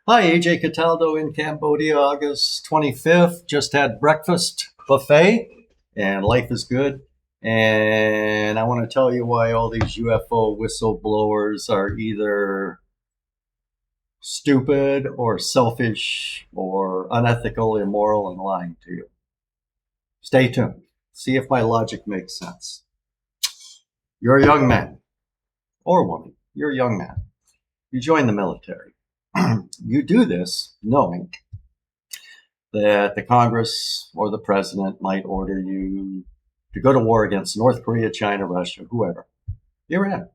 Hi, AJ Cataldo in Cambodia, August 25th. Just had breakfast buffet, and life is good. And I want to tell you why all these UFO whistleblowers are either stupid or selfish or unethical, immoral, and lying to you. Stay tuned. See if my logic makes sense. You're a young man or woman. You're a young man. You join the military. You do this knowing that the Congress or the president might order you to go to war against North Korea, China, Russia, whoever, Iran.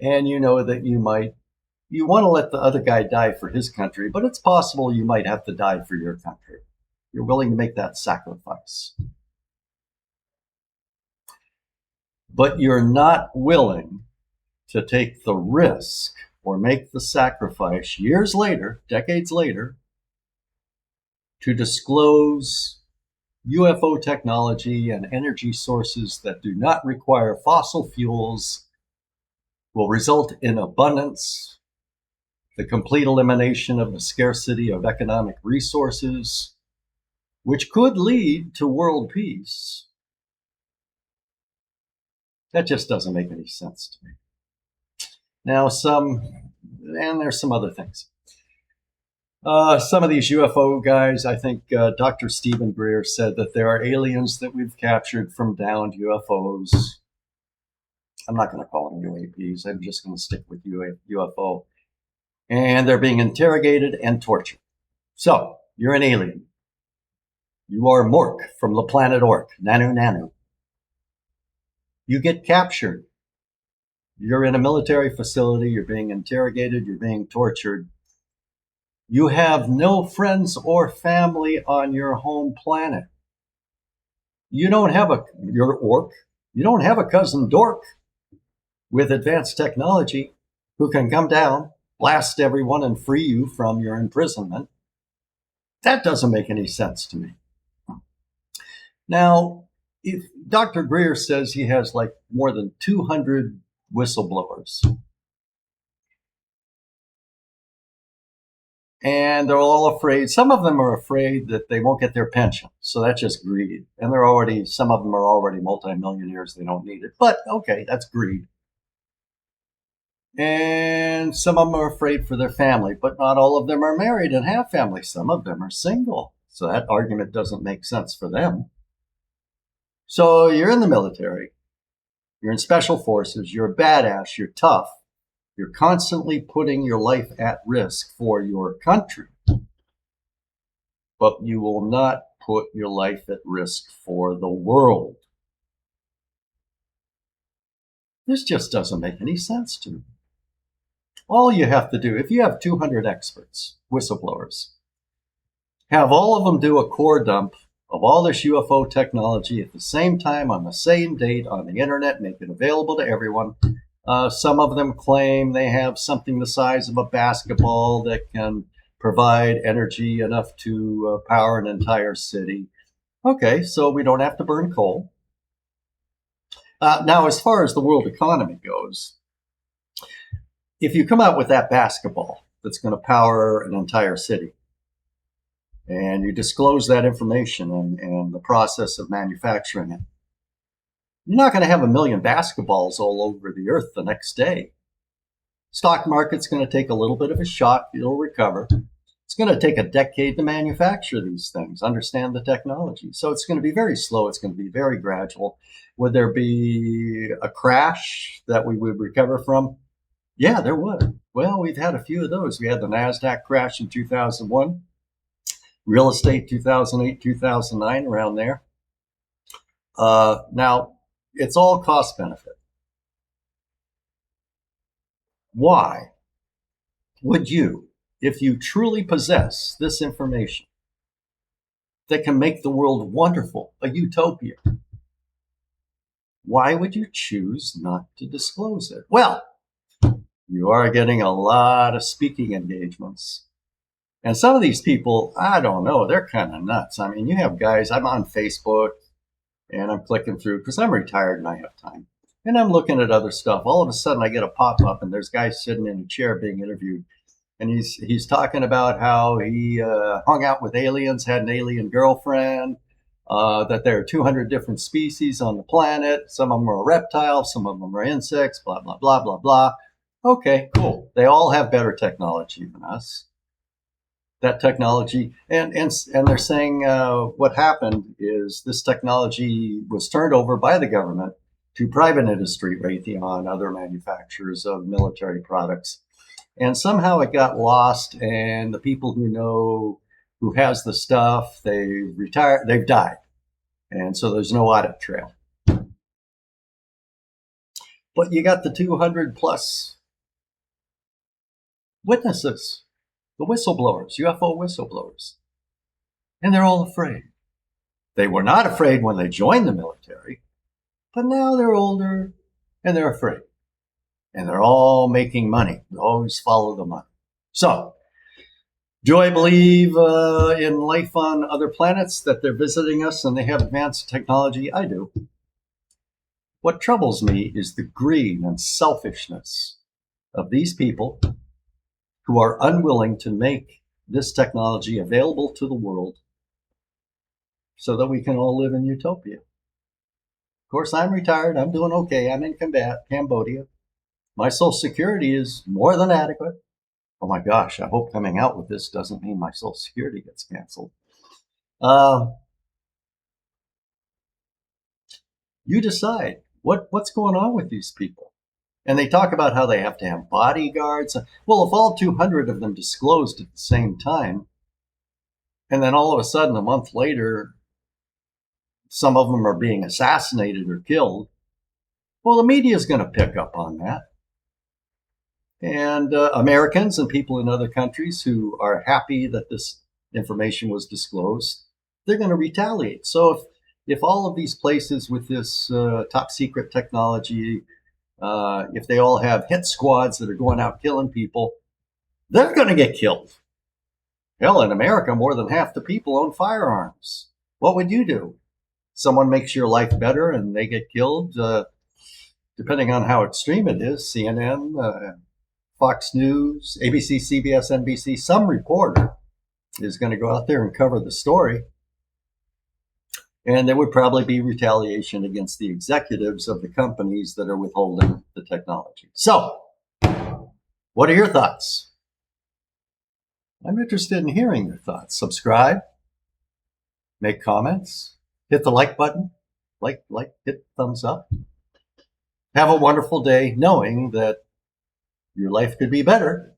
And you know that you want to let the other guy die for his country, but it's possible you might have to die for your country. You're willing to make that sacrifice. But you're not willing to take the risk or make the sacrifice years later, decades later, to disclose UFO technology and energy sources that do not require fossil fuels, will result in abundance, the complete elimination of the scarcity of economic resources, which could lead to world peace. That just doesn't make any sense to me. Now, there's some other things. Some of these UFO guys, I think Dr. Stephen Greer said that there are aliens that we've captured from downed UFOs. I'm not going to call them UAPs. I'm just going to stick with UFO. And they're being interrogated and tortured. So, you're an alien. You are Mork from the planet Ork, Nanu Nanu. You get captured. You're in a military facility. You're being interrogated. You're being tortured. You have no friends or family on your home planet. You don't have you're Ork. You don't have a cousin Dork with advanced technology who can come down, blast everyone, and free you from your imprisonment. That doesn't make any sense to me. Now, if Dr. Greer says he has like more than 200 whistleblowers, and they're all afraid. Some of them are afraid that they won't get their pension. So that's just greed. And some of them are already multimillionaires. They don't need it. But okay, that's greed. And some of them are afraid for their family, but not all of them are married and have families. Some of them are single. So that argument doesn't make sense for them. So you're in the military. You're in special forces. You're a badass. You're tough. You're constantly putting your life at risk for your country, but you will not put your life at risk for the world. This just doesn't make any sense to me. All you have to do, if you have 200 experts, whistleblowers, have all of them do a core dump of all this UFO technology at the same time, on the same date, on the internet, make it available to everyone. Some of them claim they have something the size of a basketball that can provide energy enough to power an entire city. Okay, so we don't have to burn coal. Now, as far as the world economy goes, if you come out with that basketball that's going to power an entire city, and you disclose that information and the process of manufacturing it, you're not going to have a million basketballs all over the earth the next day. Stock market's going to take a little bit of a shock. It'll recover. It's going to take a decade to manufacture these things, understand the technology. So it's going to be very slow. It's going to be very gradual. Would there be a crash that we would recover from? Yeah, there would. Well, we've had a few of those. We had the NASDAQ crash in 2001, real estate 2008, 2009, around there. Now, it's all cost benefit. Why would you, if you truly possess this information that can make the world wonderful, a utopia, why would you choose not to disclose it? Well, you are getting a lot of speaking engagements. And some of these people, I don't know, they're kind of nuts. I mean, you have guys, I'm on Facebook, and I'm clicking through because I'm retired and I have time. And I'm looking at other stuff. All of a sudden, I get a pop up, and there's guys sitting in a chair being interviewed, and he's talking about how he hung out with aliens, had an alien girlfriend, that there are 200 different species on the planet. Some of them are reptiles, some of them are insects, blah, blah, blah, blah, blah. Okay, cool. They all have better technology than us. That technology, and they're saying what happened is this technology was turned over by the government to private industry, Raytheon, other manufacturers of military products. And somehow it got lost, and the people who know who has the stuff, they've retired, they've died. And so there's no audit trail. But you got the 200 plus witnesses, the whistleblowers, UFO whistleblowers. And they're all afraid. They were not afraid when they joined the military, but now they're older and they're afraid. And they're all making money. They always follow the money. So, do I believe in life on other planets, that they're visiting us and they have advanced technology? I do. What troubles me is the greed and selfishness of these people who are unwilling to make this technology available to the world so that we can all live in utopia. Of course, I'm retired. I'm doing okay. I'm in Cambodia. My Social Security is more than adequate. Oh my gosh, I hope coming out with this doesn't mean my Social Security gets canceled. You decide what's going on with these people. And they talk about how they have to have bodyguards. Well, if all 200 of them disclosed at the same time, and then all of a sudden, a month later, some of them are being assassinated or killed, well, the media is going to pick up on that. And Americans and people in other countries who are happy that this information was disclosed, they're going to retaliate. So if all of these places with this top secret technology, if they all have hit squads that are going out killing people, they're going to get killed. Hell, in America, more than half the people own firearms. What would you do? Someone makes your life better and they get killed, depending on how extreme it is. CNN, Fox News, ABC, CBS, NBC, some reporter is going to go out there and cover the story. And there would probably be retaliation against the executives of the companies that are withholding the technology. So, what are your thoughts? I'm interested in hearing your thoughts. Subscribe, make comments, hit the like button, hit thumbs up. Have a wonderful day knowing that your life could be better